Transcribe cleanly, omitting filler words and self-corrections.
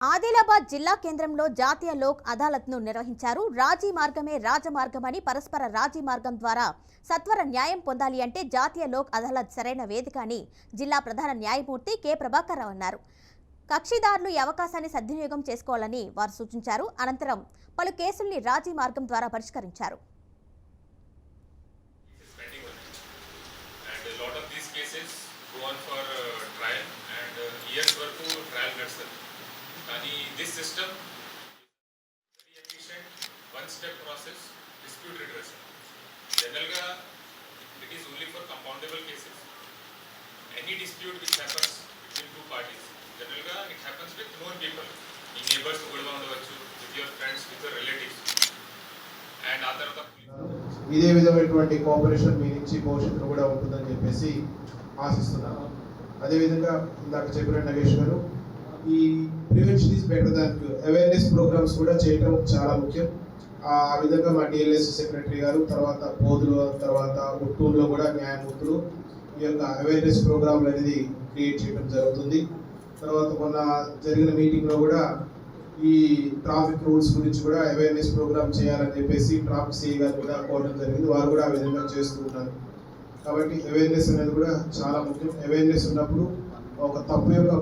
ఆదిలాబాద్ జిల్లా కేంద్రంలో జాతీయ లోక్ అదాలత్ను నిర్వహించారు. రాజీ మార్గమే రాజమార్గమని, పరస్పర రాజీ మార్గం ద్వారా సత్వర న్యాయం పొందాలి అంటే జాతీయ లోక్ అదాలత్ సరైన వేదిక అని జిల్లా ప్రధాన న్యాయమూర్తి కె ప్రభాకర్ రావు అన్నారు. కక్షిదారులు ఈ అవకాశాన్ని సద్వినియోగం చేసుకోవాలని వారు సూచించారు. అనంతరం పలు కేసుల్ని రాజీ మార్గం ద్వారా పరిష్కరించారు. కానీ this system very efficient one step process dispute redressal. Generally it is only for compoundable cases. Any dispute which happens between two parties, generally it happens with known people, me neighbors కూడా ఉండవచ్చు, with your friends, with your relatives, and ఆ తర్వాత ఇదే విధమైనటువంటి cooperation మీ నుంచి భవిష్యత్తులో కూడా ఉంటుందని చెప్పేసి ఆశిస్తున్నాను. అదేవిధంగా ఇందాక చెప్పిన నగేష్ గారు, ఈ prevention is better than cure, awareness programmes కూడా చేయడం చాలా ముఖ్యం. ఆ విధంగా మా డిఎల్ఎస్ సెక్రటరీ గారు, తర్వాత బోధులు, తర్వాత గుట్టూరులో కూడా న్యాయమూర్తులు ఈ యొక్క అవేర్నెస్ ప్రోగ్రాంలు అనేది క్రియేట్ చేయడం జరుగుతుంది. తర్వాత మొన్న జరిగిన మీటింగ్లో కూడా ఈ ట్రాఫిక్ రూల్స్ గురించి కూడా అవేర్నెస్ ప్రోగ్రామ్ చేయాలని చెప్పేసి ట్రాఫిక్ సిఐ గారు కూడా కోరడం జరిగింది. వారు కూడా ఆ విధంగా చేస్తూ ఉన్నారు. కాబట్టి అవేర్నెస్ అనేది కూడా చాలా ముఖ్యం. అవేర్నెస్ ఉన్నప్పుడు ఒక తప్పు యొక్క